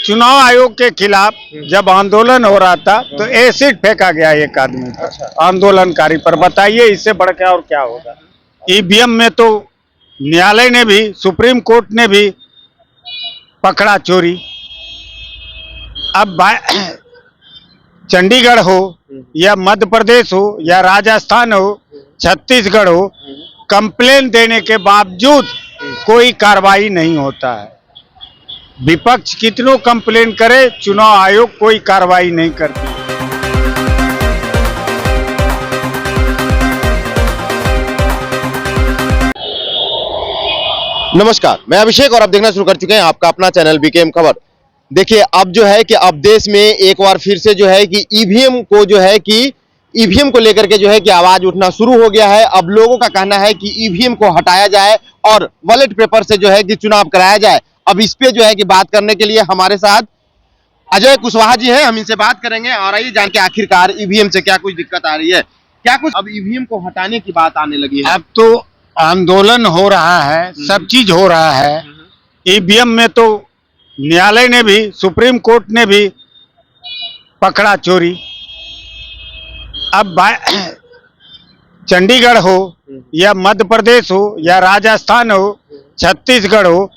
चुनाव आयोग के खिलाफ जब आंदोलन हो रहा था तो एसिड फेंका गया एक आदमी पर, आंदोलनकारी पर। बताइए इससे बढ़ के और क्या होगा। ईवीएम में तो न्यायालय ने भी, सुप्रीम कोर्ट ने भी पकड़ा चोरी। अब चंडीगढ़ हो या मध्य प्रदेश हो या राजस्थान हो, छत्तीसगढ़ हो, कंप्लेन देने के बावजूद कोई कार्रवाई नहीं होता है। विपक्ष कितनों कंप्लेन करे, चुनाव आयोग कोई कार्रवाई नहीं करती। नमस्कार, मैं अभिषेक और आप देखना शुरू कर चुके हैं आपका अपना चैनल बीकेएम खबर। देखिए, अब जो है कि अब देश में एक बार फिर से जो है कि ईवीएम को लेकर के जो है कि आवाज उठना शुरू हो गया है। अब लोगों का कहना है कि ईवीएम को हटाया जाए और बैलेट पेपर से जो है कि चुनाव कराया जाए। अब इस पे जो है कि बात करने के लिए हमारे साथ अजय कुशवाहा जी हैं, हम इनसे बात करेंगे और आइए जान के आखिरकार ईवीएम से क्या कुछ दिक्कत आ रही है, क्या कुछ अब ईवीएम को हटाने की बात आने लगी है। अब तो आंदोलन हो रहा है, सब चीज हो रहा है। ईवीएम में तो न्यायालय ने भी, सुप्रीम कोर्ट ने भी पकड़ा चोरी। अब चंडीगढ़ हो या मध्य प्रदेश हो या राजस्थान हो, छत्तीसगढ़ हो,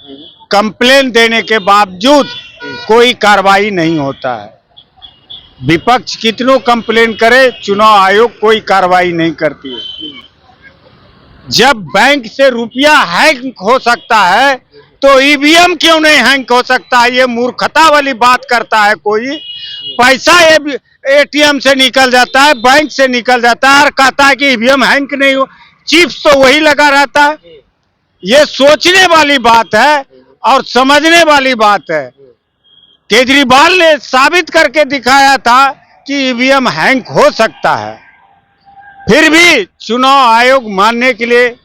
कंप्लेन देने के बावजूद कोई कार्रवाई नहीं होता है। विपक्ष कितनों कंप्लेन करे, चुनाव आयोग कोई कार्रवाई नहीं करती है। जब बैंक से रुपया हैक हो सकता है तो ईवीएम क्यों नहीं हैक हो सकता है? ये मूर्खता वाली बात करता है कोई। पैसा एटीएम से निकल जाता है, बैंक से निकल जाता है और कहता है कि ईवीएम हैक नहीं हो। चिप्स तो वही लगा रहता है। ये सोचने वाली बात है और समझने वाली बात है। केजरीवाल ने साबित करके दिखाया था कि ईवीएम हैक हो सकता है, फिर भी चुनाव आयोग मानने के लिए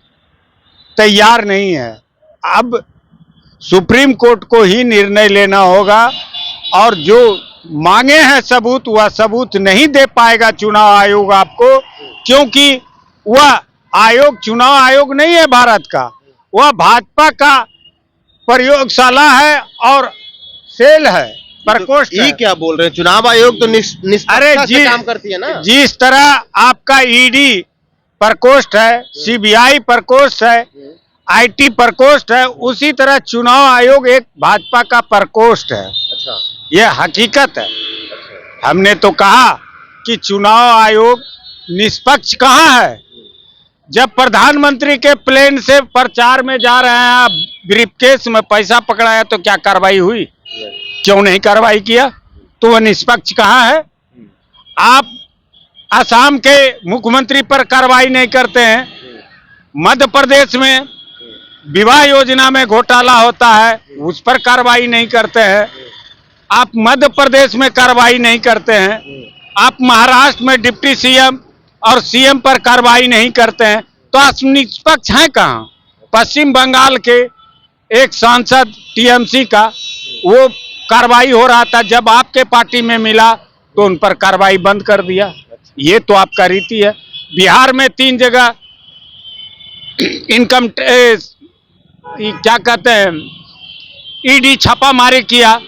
तैयार नहीं है। अब सुप्रीम कोर्ट को ही निर्णय लेना होगा और जो मांगे हैं सबूत, वह सबूत नहीं दे पाएगा चुनाव आयोग आपको, क्योंकि वह आयोग चुनाव आयोग नहीं है भारत का, वह भाजपा का प्रयोगशाला है और सेल है, प्रकोष्ठ है। ये क्या बोल रहे हैं? चुनाव आयोग तो निष्पक्षता से काम करती है ना। जिस तरह आपका ईडी प्रकोष्ठ है, सीबीआई प्रकोष्ठ है, आईटी प्रकोष्ठ है, उसी तरह चुनाव आयोग एक भाजपा का प्रकोष्ठ है। अच्छा, यह हकीकत है। हमने तो कहा कि चुनाव आयोग निष्पक्ष कहाँ है? जब प्रधानमंत्री के प्लेन से प्रचार में जा रहे हैं, ब्रीफकेस में पैसा पकड़ाया तो क्या कार्रवाई हुई? क्यों नहीं कार्रवाई किया? तो वह निष्पक्ष कहाँ है? आप असम के मुख्यमंत्री पर कार्रवाई नहीं करते हैं, मध्य प्रदेश में विवाह योजना में घोटाला होता है, उस पर कार्रवाई नहीं करते हैं। आप मध्य प्रदेश में कार्रवाई नहीं करते हैं, आप महाराष्ट्र में डिप्टी सीएम और सीएम पर कार्रवाई नहीं करते हैं, तो आप निष्पक्ष हैं कहाँ? पश्चिम बंगाल के एक सांसद टीएमसी का, वो कार्रवाई हो रहा था, जब आपके पार्टी में मिला तो उन पर कार्रवाई बंद कर दिया। ये तो आपका रीति है। बिहार में 3 जगह इनकम क्या कहते हैं, ईडी छापामारी किया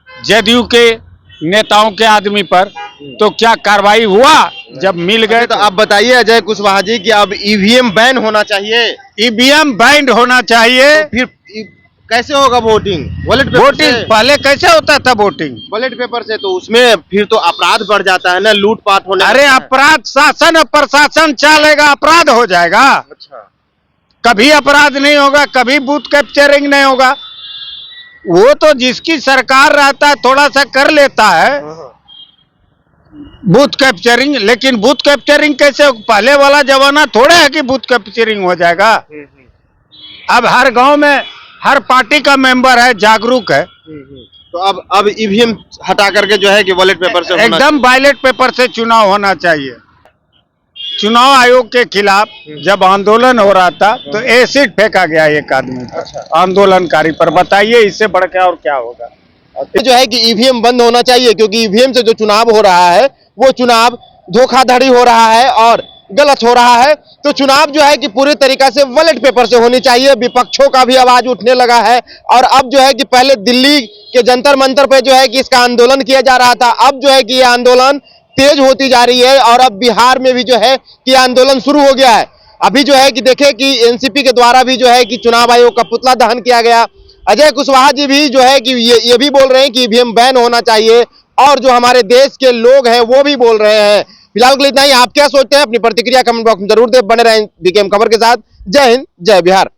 जदयू के नेताओं के आदमी पर, तो क्या कार्रवाई हुआ? जब मिल गए तो आप बताइए अजय कुशवाहा जी कि अब ईवीएम बैन होना चाहिए। ईवीएम बैन होना चाहिए। तो फिर कैसे होगा वोटिंग? वोटिंग पहले कैसे होता था? वोटिंग बैलेट पेपर से, तो उसमें फिर तो अपराध बढ़ जाता है ना, लूटपाट होने। अरे अपराध शासन और प्रशासन चलेगा, अपराध हो जाएगा। अच्छा, कभी अपराध नहीं होगा, कभी बूथ कैप्चरिंग नहीं होगा। वो तो जिसकी सरकार रहता है थोड़ा सा कर लेता है बूथ कैप्चरिंग, लेकिन बूथ कैप्चरिंग कैसे? पहले वाला जमाना थोड़ा है कि बूथ कैप्चरिंग हो जाएगा। अब हर गांव में हर पार्टी का मेंबर है, जागरूक है। तो अब ईवीएम हटा करके जो है कि बैलेट पेपर से एकदम बैलेट पेपर से चुनाव होना चाहिए। चुनाव आयोग के खिलाफ जब आंदोलन हो रहा था तो एसिड फेंका गया एक आदमी पर, आंदोलनकारी पर। बताइए इससे बढ़ के और क्या होगा। जो है कि ईवीएम बंद होना चाहिए, क्योंकि ईवीएम से जो चुनाव हो रहा है वो चुनाव धोखाधड़ी हो रहा है और गलत हो रहा है। तो चुनाव जो है कि पूरी तरीका से बैलेट पेपर से होनी चाहिए। विपक्षों का भी आवाज उठने लगा है और अब जो है कि पहले दिल्ली के जंतर मंतर पे जो है कि इसका आंदोलन किया जा रहा था, अब जो है कि यह आंदोलन तेज होती जा रही है और अब बिहार में भी जो है कि आंदोलन शुरू हो गया है। अभी जो है कि देखें कि एनसीपी के द्वारा भी जो है कि चुनाव आयोग का पुतला दहन किया गया। अजय कुशवाहा जी भी जो है कि ये भी बोल रहे हैं कि ईवीएम बैन होना चाहिए और जो हमारे देश के लोग हैं वो भी बोल रहे हैं। फिलहाल के लिए इतना ही। आप क्या सोचते हैं? अपनी प्रतिक्रिया कमेंट बॉक्स में जरूर दें। बने रहें बीकेएम खबर के साथ। जय हिंद, जय बिहार।